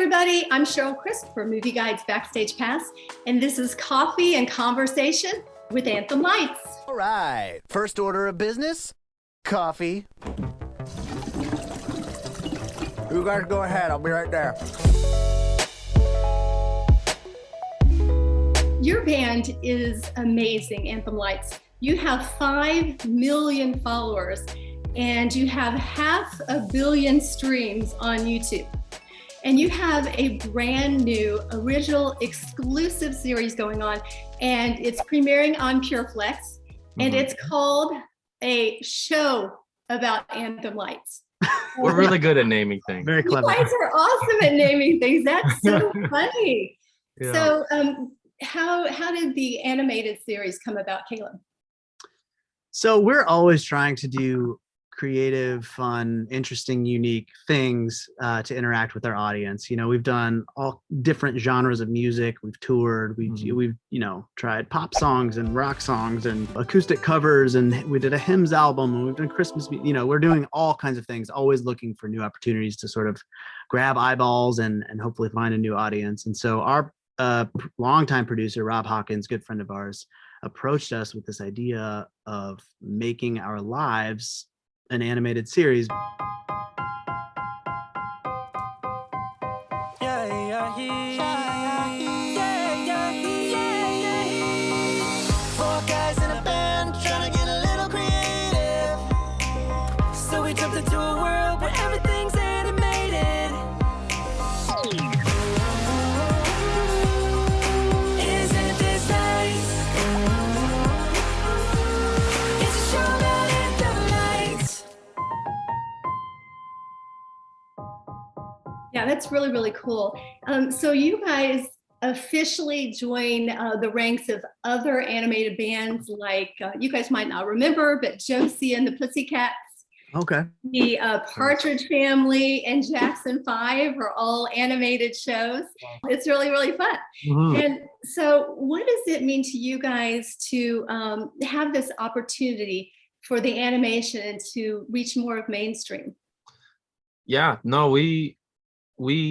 everybody, I'm Cheryl Crisp for Movieguide's Backstage Pass, and this is Coffee and Conversation with Anthem Lights. All right, first order of business, coffee. You guys go ahead, I'll be right there. Your band is amazing, Anthem Lights. You have 5 million followers, and you have 500 million streams on YouTube. And you have a brand new, original, exclusive series going on, and it's premiering on Pureflix, and it's called A Show About Anthem Lights. We're really good at naming things. Very clever. You guys are awesome at naming things. That's so funny. Yeah. So how did the animated series come about, Caleb? So we're always trying to do creative, fun, interesting, unique things to interact with our audience. You know, we've done all different genres of music. We've toured. We've tried pop songs and rock songs and acoustic covers, and we did a hymns album, and we've done Christmas. We're doing all kinds of things, always looking for new opportunities to sort of grab eyeballs and hopefully find a new audience. And so our longtime producer, Rob Hawkins, good friend of ours, approached us with this idea of making our lives an animated series. Four guys in a band trying to get a little creative. So we jumped into a world where everything's animated. Isn't this nice? It's a show about Anthem Lights. Yeah, that's really, really cool. So you guys officially join the ranks of other animated bands like, you guys might not remember, but Josie and the Pussycats, Okay. the Partridge Family, and Jackson 5 are all animated shows. It's really, really fun. And so what does it mean to you guys to have this opportunity for the animation and to reach more of mainstream? Yeah, no, we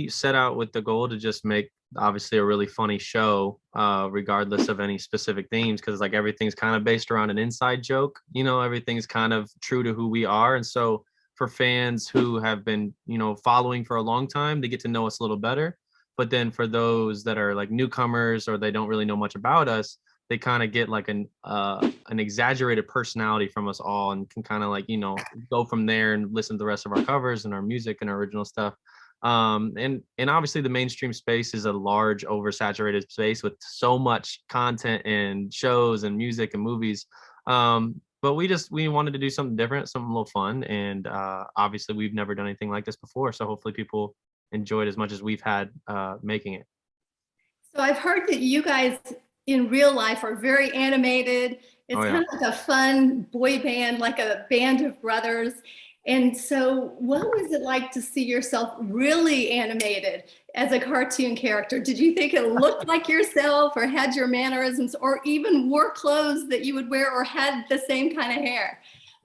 set out with the goal to just make obviously a really funny show, regardless of any specific themes, because like everything's kind of based around an inside joke. Everything's kind of true to who we are. And so for fans who have been, following for a long time, they get to know us a little better. But then for those that are like newcomers or they don't really know much about us, they kind of get like an exaggerated personality from us all and can kind of like, go from there and listen to the rest of our covers and our music and our original stuff. And obviously the mainstream space is a large oversaturated space with so much content and shows and music and movies. But we wanted to do something different, something a little fun. And obviously we've never done anything like this before. So hopefully people enjoyed as much as we've had making it. So I've heard that you guys in real life are very animated. It's kind of like a fun boy band, like a band of brothers. And so what was it like to see yourself really animated as a cartoon character? Did you think it looked like yourself or had your mannerisms or even wore clothes that you would wear or had the same kind of hair?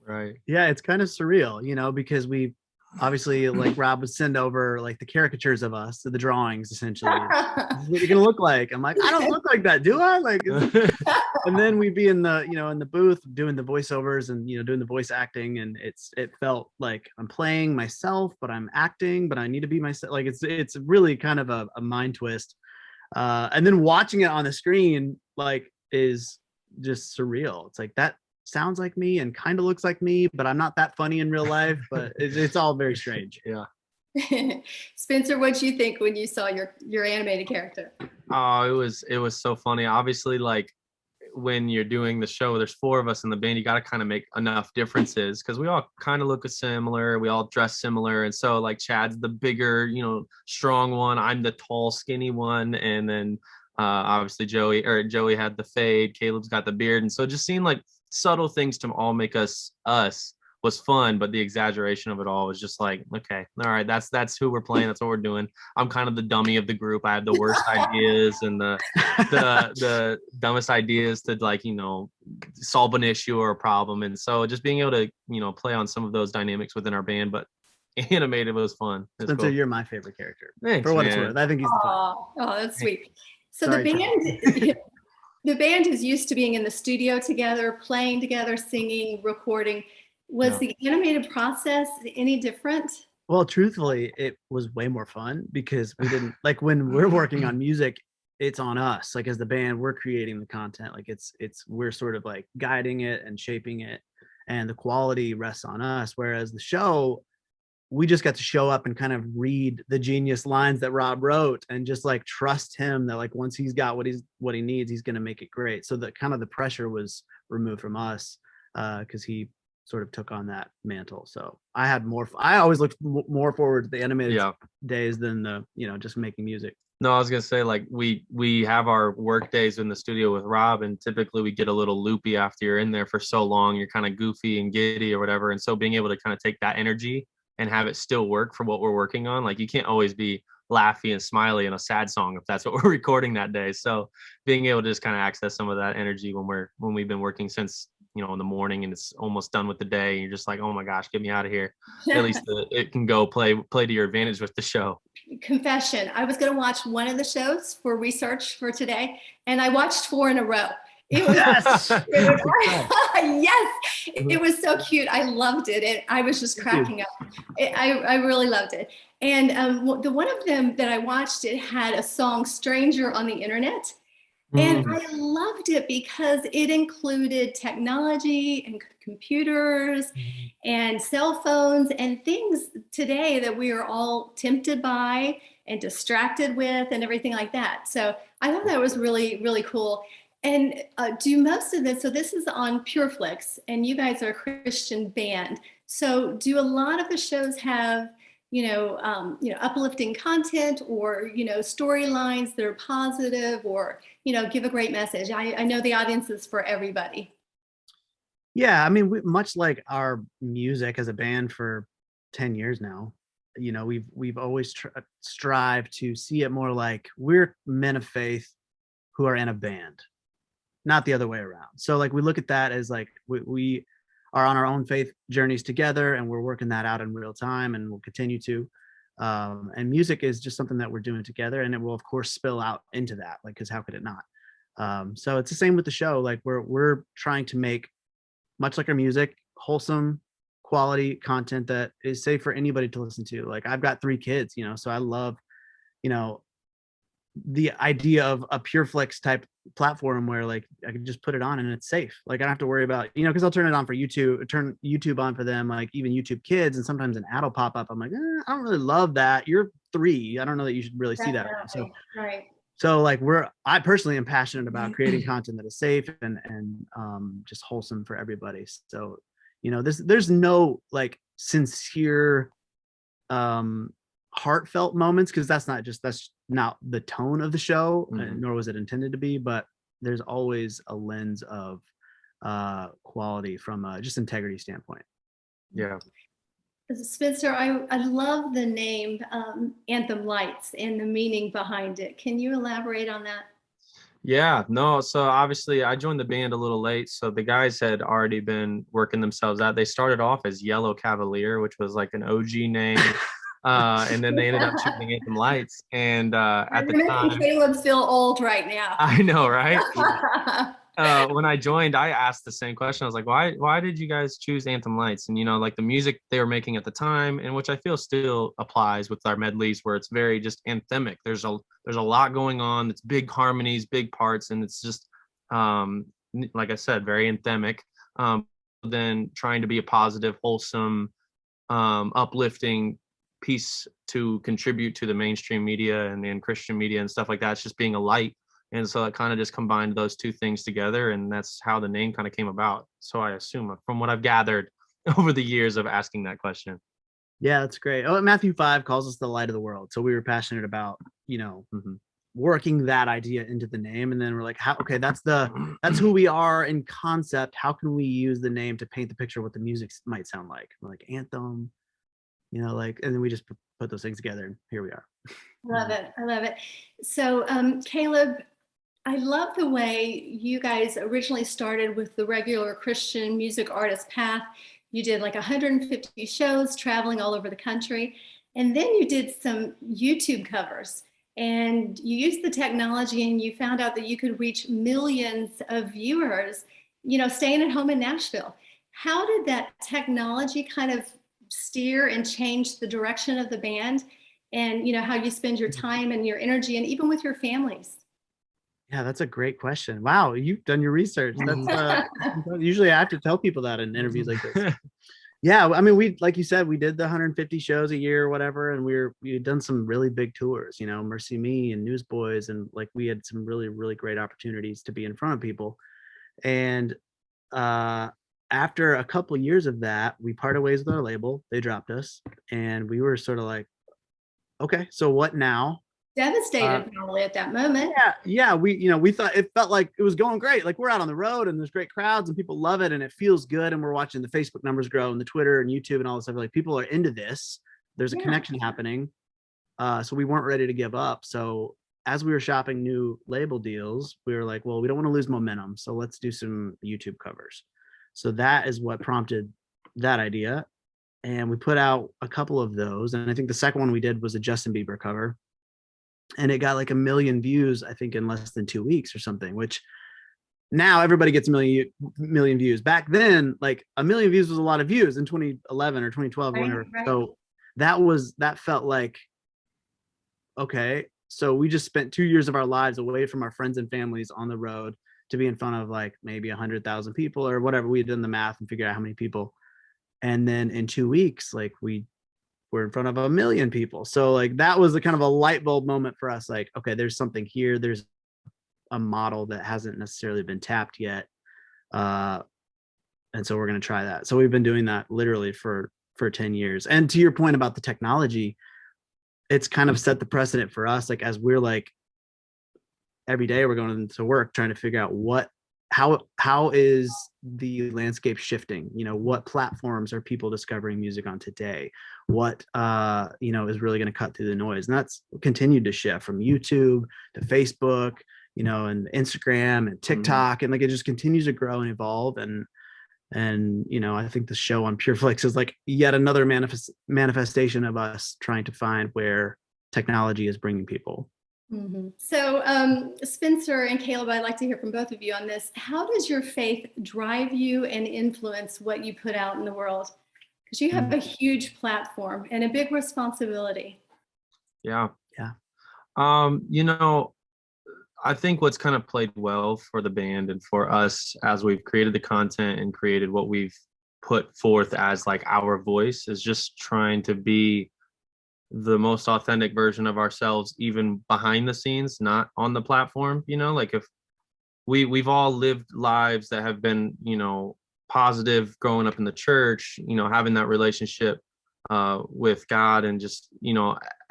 Right. Yeah, it's kind of surreal, because we obviously, like, Rob would send over like the caricatures of us, the drawings, essentially. This is what you're gonna look like. I'm like, I don't look like that, do I? Like, and then we'd be in the booth doing the voiceovers and doing the voice acting, and it felt like I'm playing myself, but I'm acting, but I need to be myself. Like it's really kind of a mind twist. And then watching it on the screen like is just surreal. It's like that sounds like me and kind of looks like me, but I'm not that funny in real life. But it's all very strange. Yeah. Spencer, what'd you think when you saw your animated character? Oh, it was so funny. Obviously, like when you're doing the show, there's 4 of us in the band. You got to kind of make enough differences because we all kind of look similar. We all dress similar. And so like Chad's the bigger, strong one. I'm the tall, skinny one. And then obviously Joey had the fade. Caleb's got the beard. And so just seeing like subtle things to all make us was fun, but the exaggeration of it all was just like, okay, all right, that's who we're playing, that's what we're doing. I'm kind of the dummy of the group. I have the worst ideas and the dumbest ideas to like, solve an issue or a problem. And so just being able to, play on some of those dynamics within our band, but animated was fun. It's Spencer, cool. you're my favorite character. Thanks, for what it's man. worth. I think he's the funniest. Oh, that's sweet. So Sorry, the band is used to being in the studio together, playing together, singing, recording. Was the animated process any different? Well, truthfully, it was way more fun because we didn't like when we're working on music, it's on us. Like as the band, we're creating the content. Like it's we're sort of like guiding it and shaping it, and the quality rests on us. Whereas the show, we just got to show up and kind of read the genius lines that Rob wrote and just like trust him that like once he's got what he needs, he's going to make it great. So the kind of the pressure was removed from us because he sort of took on that mantle. So I always looked more forward to the animated days than the, just making music. No, I was gonna say like we have our work days in the studio with Rob, and typically we get a little loopy after you're in there for so long. You're kind of goofy and giddy or whatever, and so being able to kind of take that energy and have it still work for what we're working on. Like you can't always be laughy and smiley in a sad song if that's what we're recording that day. So being able to just kind of access some of that energy when we've been working since in the morning and it's almost done with the day, and you're just like, oh my gosh, get me out of here. At least it can go play to your advantage with the show. Confession, I was going to watch one of the shows for research for today, and I watched 4 in a row. It was, yes, it was so cute. I loved it. I was just cracking up. I really loved it. And the one of them that I watched, it had a song "Stranger on the Internet." And I loved it because it included technology and computers and cell phones and things today that we are all tempted by and distracted with and everything like that. So I thought that was really, really cool. And do most of this, so this is on Pureflix, and you guys are a Christian band. So do a lot of the shows have uplifting content or, storylines that are positive or, give a great message? I know the audience is for everybody. Yeah. I mean, much like our music as a band for 10 years now, we've always strived to see it more like we're men of faith who are in a band, not the other way around. So like, we look at that as like, we are on our own faith journeys together, and we're working that out in real time, and we'll continue to. And music is just something that we're doing together, and it will of course spill out into that, like, because how could it not? So it's the same with the show. Like we're trying to make, much like our music, wholesome, quality content that is safe for anybody to listen to. Like I've got 3 kids, so I love, the idea of a Pureflix type platform where like I can just put it on and it's safe. Like I don't have to worry about, because I'll turn it on for YouTube, turn YouTube on for them, like even YouTube Kids, and sometimes an ad will pop up. I'm like, I don't really love that. You're 3. I don't know that you should really see that. So, right. So like I personally am passionate about creating content that is safe and just wholesome for everybody. So, there's no like sincere, heartfelt moments, because that's not the tone of the show, nor was it intended to be, but there's always a lens of quality from a just integrity standpoint. Yeah. Spencer, I love the name Anthem Lights and the meaning behind it. Can you elaborate on that? Yeah, no. So obviously I joined the band a little late. So the guys had already been working themselves out. They started off as Yellow Cavalier, which was like an OG name. And then they ended up choosing Anthem Lights. And at the time, Caleb's feel old right now. I know, right? When I joined, I asked the same question. I was like, why did you guys choose Anthem Lights? And like the music they were making at the time, and which I feel still applies with our medleys, where it's very just anthemic. There's a lot going on. It's big harmonies, big parts, and it's just like I said, very anthemic. Then trying to be a positive, wholesome, uplifting piece to contribute to the mainstream media and Christian media and stuff like that. It's just being a light. And so it kind of just combined those two things together, and that's how the name kind of came about. So I assume, from what I've gathered over the years of asking that question. Yeah, that's great. Oh, Matthew 5 calls us the light of the world. So we were passionate about, working that idea into the name. And then we're like, that's who we are in concept. How can we use the name to paint the picture of what the music might sound like? We're like Anthem, and then we just put those things together, and here we are. I love it. So Caleb, I love the way you guys originally started with the regular Christian music artist path. You did like 150 shows traveling all over the country. And then you did some YouTube covers, and you used the technology and you found out that you could reach millions of viewers, staying at home in Nashville. How did that technology kind of steer and change the direction of the band, and how you spend your time and your energy, and even with your families? Yeah, that's a great question. Wow, you've done your research. That's usually I have to tell people that in interviews like this. Yeah, I mean, we, like you said, we did the 150 shows a year or whatever, and we had done some really big tours, Mercy Me and Newsboys, and like we had some really, really great opportunities to be in front of people. And after a couple of years of that, we parted ways with our label. They dropped us, and we were sort of like, okay, so what now? Devastated probably at that moment. Yeah. We thought it felt like it was going great. Like we're out on the road and there's great crowds and people love it and it feels good. And we're watching the Facebook numbers grow and the Twitter and YouTube and all this stuff. Like people are into this. There's a connection happening. So we weren't ready to give up. So as we were shopping new label deals, we were like, well, we don't want to lose momentum. So let's do some YouTube covers. So that is what prompted that idea. And we put out a couple of those. And I think the second one we did was a Justin Bieber cover. And it got like 1 million views, I think, in less than 2 weeks or something, which now everybody gets a million views. Back then, like 1 million views was a lot of views in 2011 or 2012. Right. So that felt like, okay, so we just spent 2 years of our lives away from our friends and families on the road to be in front of like maybe 100,000 people or whatever. We had done the math and figured out how many people. And then in 2 weeks, like we're in front of 1 million people. So like that was the kind of a light bulb moment for us. Like, okay, there's something here. There's a model that hasn't necessarily been tapped yet. And so we're going to try that. So we've been doing that literally for 10 years. And to your point about the technology, it's kind of set the precedent for us. Like as we're like, every day we're going to work trying to figure out how is the landscape shifting? What platforms are people discovering music on today? What is really going to cut through the noise? And that's continued to shift from YouTube to Facebook, and Instagram and TikTok, and like it just continues to grow and evolve. And I think the show on Pureflix is like yet another manifestation of us trying to find where technology is bringing people. Mm-hmm. So Spencer and Caleb, I'd like to hear from both of you on this. How does your faith drive you and influence what you put out in the world? Because you have a huge platform and a big responsibility. Yeah. I think what's kind of played well for the band and for us as we've created the content and created what we've put forth as like our voice is just trying to be the most authentic version of ourselves, even behind the scenes, not on the platform. Like if we've all lived lives that have been, positive growing up in the church, having that relationship with God and just,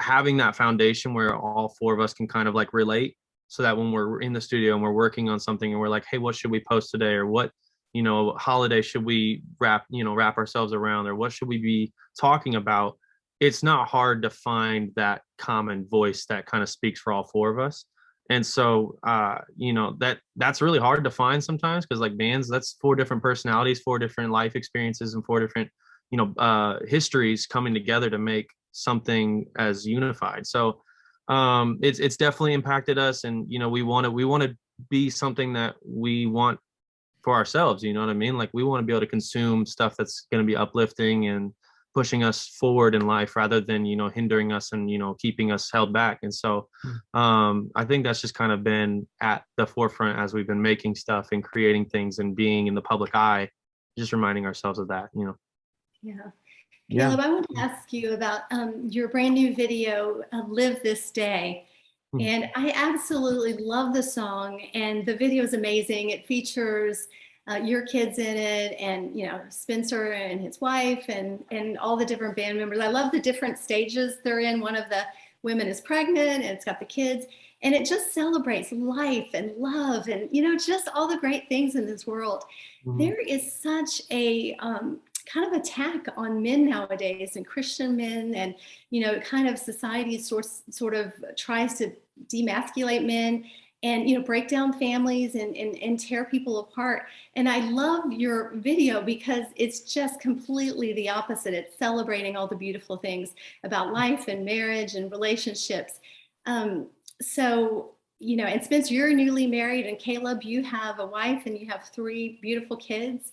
having that foundation where all four of us can kind of like relate, so that when we're in the studio and we're working on something and we're like, hey, what should we post today? Or what, holiday should we wrap ourselves around? Or what should we be talking about? It's not hard to find that common voice that kind of speaks for all four of us. And so, that's really hard to find sometimes, because like bands, that's 4 different personalities, 4 different life experiences, and 4 different, histories coming together to make something as unified. So it's definitely impacted us. And, we want to be something that we want for ourselves. You know what I mean? Like we want to be able to consume stuff that's going to be uplifting and pushing us forward in life rather than, hindering us and, keeping us held back. And so I think that's just kind of been at the forefront as we've been making stuff and creating things and being in the public eye, just reminding ourselves of that, Yeah. Caleb, I want to ask you about your brand new video, Live This Day. And I absolutely love the song, and the video is amazing. It features your kids in it, and Spencer and his wife and all the different band members. I love the different stages they're in. One of the women is pregnant and it's got the kids, and it just celebrates life and love and just all the great things in this world. There is such a kind of attack on men nowadays, and Christian men, and kind of society sort of tries to demasculate men. and break down families and tear people apart. And I love your video because it's just completely the opposite. It's celebrating all the beautiful things about life and marriage and relationships. So, and Spencer, you're newly married, and Caleb, you have a wife and you have 3 beautiful kids.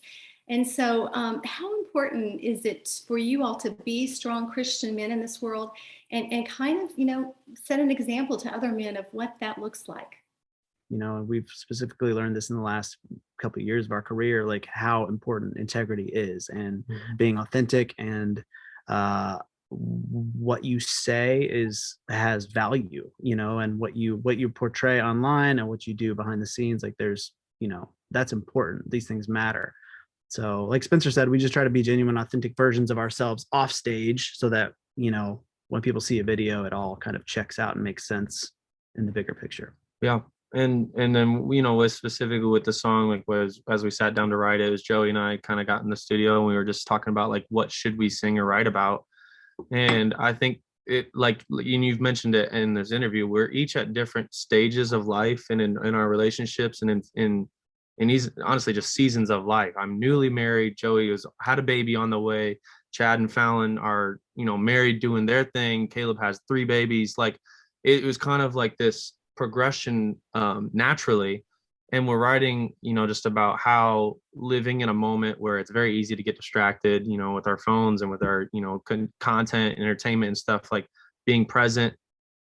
And so how important is it for you all to be strong Christian men in this world and kind of, set an example to other men of what that looks like? We've specifically learned this in the last couple of years of our career, like how important integrity is, and being authentic, and what you say has value, and what you portray online and what you do behind the scenes. Like there's, that's important. These things matter. So like Spencer said, we just try to be genuine, authentic versions of ourselves off stage so that, when people see a video, it all kind of checks out and makes sense in the bigger picture. Yeah. And then, with specifically with the song, like as we sat down to write it, was Joey and I kind of got in the studio and we were just talking about like, what should we sing or write about? And I think it, like, and you've mentioned it in this interview, we're each at different stages of life and in our relationships and in these, honestly, just seasons of life. I'm newly married. Joey had a baby on the way. Chad and Fallon are, married, doing their thing. Caleb has 3 babies. Like it was kind of like this progression naturally. And we're writing, just about how living in a moment where it's very easy to get distracted, with our phones and with our, content, entertainment and stuff, like being present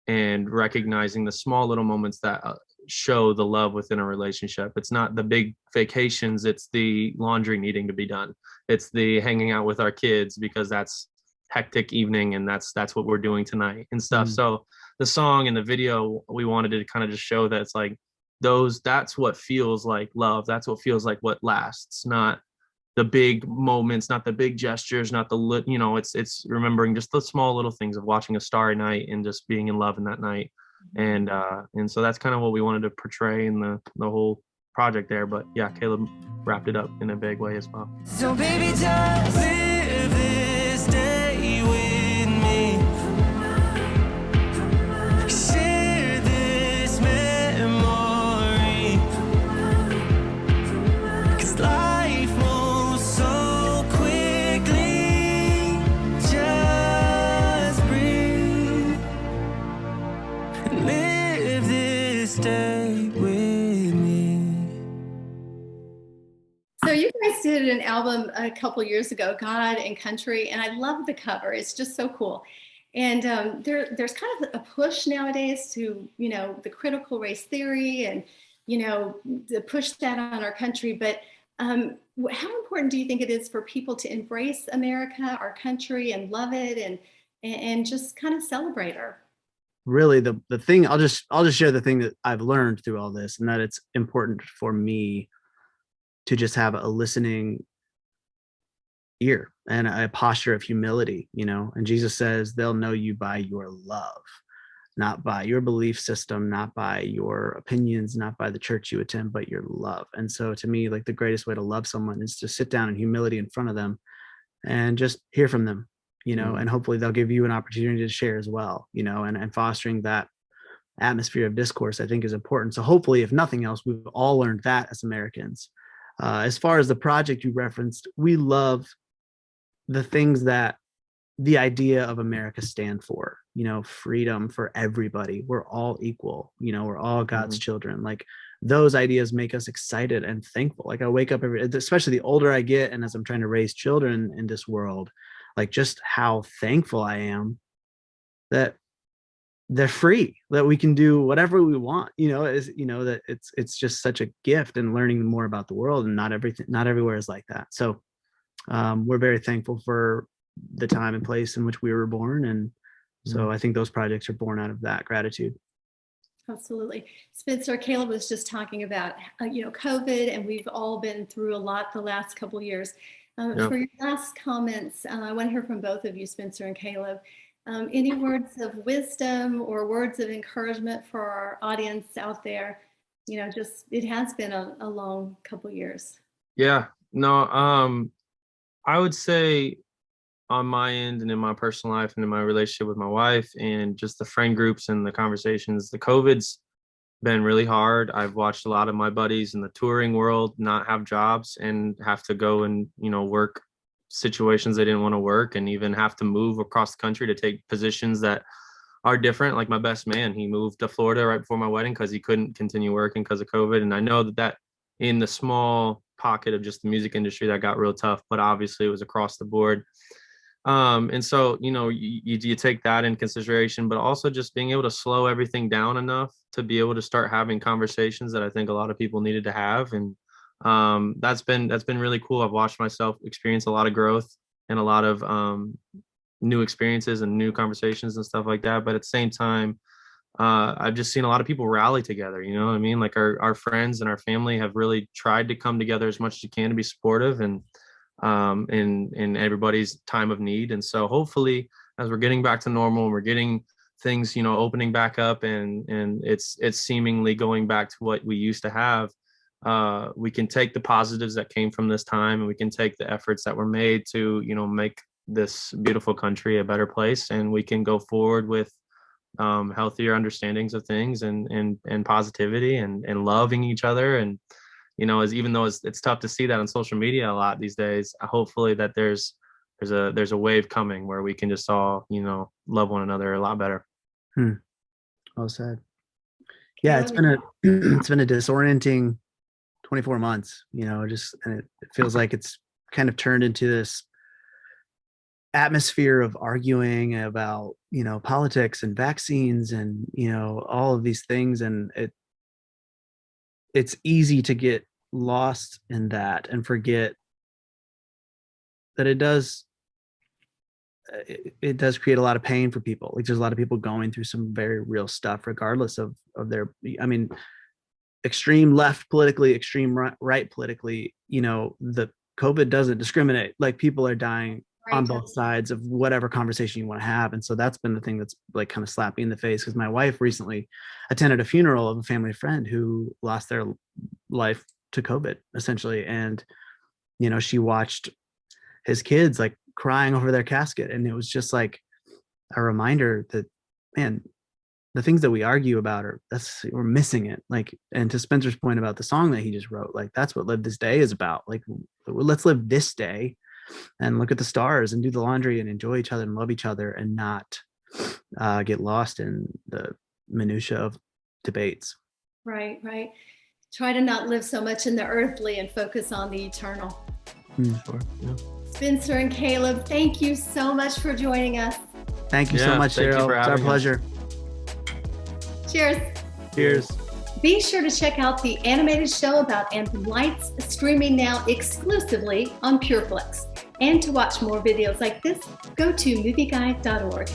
and recognizing the small little moments that show the love within a relationship. It's not the big vacations, it's the laundry needing to be done. It's the hanging out with our kids because that's hectic evening and that's what we're doing tonight and stuff. So the song and the video, we wanted to kind of just show that it's like that's what feels like love. That's what feels like what lasts, not the big moments, not the big gestures, not the it's remembering just the small little things of watching a starry night and just being in love in that night. And so that's kind of what we wanted to portray in the whole project there. But yeah, Caleb wrapped it up in a big way as well. So baby, just live this day with me. Share this memory. 'Cause life moves so quickly. Just breathe. Live this day with me. So you guys did an album a couple years ago, God and Country, and I love the cover. It's just so cool. And there's kind of a push nowadays to, the critical race theory and, to push that on our country. But how important do you think it is for people to embrace America, our country, and love it and just kind of celebrate her? Really, the thing, I'll just share the thing that I've learned through all this, and that it's important for me to just have a listening ear and a posture of humility, and Jesus says they'll know you by your love, not by your belief system, not by your opinions, not by the church you attend, but your love. And so to me, like the greatest way to love someone is to sit down in humility in front of them and just hear from them, and hopefully they'll give you an opportunity to share as well, and fostering that atmosphere of discourse, I think, is important. So hopefully, if nothing else, we've all learned that as Americans. As far as the project you referenced, we love the things that the idea of America stand for, freedom for everybody. We're all equal, we're all God's children. Like those ideas make us excited and thankful. Like I wake up especially the older I get, and as I'm trying to raise children in this world, like just how thankful I am that they're free, that we can do whatever we want, that it's just such a gift, and learning more about the world, and not everywhere is like that. So we're very thankful for the time and place in which we were born. And so I think those projects are born out of that gratitude. Absolutely. Spencer, Caleb was just talking about, COVID, and we've all been through a lot the last couple of years. For your last comments, I want to hear from both of you, Spencer and Caleb. Any words of wisdom or words of encouragement for our audience out there? It has been a long couple years. Yeah, no, I would say on my end and in my personal life and in my relationship with my wife and just the friend groups and the conversations, the COVID's been really hard. I've watched a lot of my buddies in the touring world not have jobs and have to go and, work situations they didn't want to work, and even have to move across the country to take positions that are different. Like my best man, he moved to Florida right before my wedding because he couldn't continue working because of COVID. And I know that in the small pocket of just the music industry, that got real tough, but obviously it was across the board. And so, you take that in consideration, but also just being able to slow everything down enough to be able to start having conversations that I think a lot of people needed to have. And that's been really cool. I've watched myself experience a lot of growth and a lot of new experiences and new conversations and stuff like that. But at the same time, I've just seen a lot of people rally together. You know what I mean? Like our friends and our family have really tried to come together as much as you can to be supportive and in everybody's time of need. And so hopefully as we're getting back to normal and we're getting things, opening back up and it's seemingly going back to what we used to have, we can take the positives that came from this time, and we can take the efforts that were made to, make this beautiful country a better place, and we can go forward with healthier understandings of things and positivity and loving each other. And as even though it's tough to see that on social media a lot these days, hopefully that there's a wave coming where we can just all love one another a lot better. Well said. Yeah, it's been a disorienting 24 months, and it feels like it's kind of turned into this atmosphere of arguing about politics and vaccines and all of these things, and it's easy to get lost in that and forget that it does create a lot of pain for people. Like there's a lot of people going through some very real stuff, regardless of their, extreme left politically, extreme right politically. The COVID doesn't discriminate. Like people are dying on both sides of whatever conversation you want to have. And so that's been the thing that's like kind of slapped me in the face, because my wife recently attended a funeral of a family friend who lost their life to COVID, essentially. And, she watched his kids like crying over their casket. And it was just like a reminder that, man, the things that we argue about we're missing it. Like, and to Spencer's point about the song that he just wrote, like that's what Live This Day is about. Like, let's live this day and look at the stars and do the laundry and enjoy each other and love each other, and not get lost in the minutia of debates. Right. Try to not live so much in the earthly and focus on the eternal. Sure. Yeah. Spencer and Caleb, thank you so much for joining us. Thank you so much, Cheryl. It's our pleasure. Cheers. Cheers. Be sure to check out the animated show about Anthem Lights, streaming now exclusively on Pureflix. And to watch more videos like this, go to movieguide.org.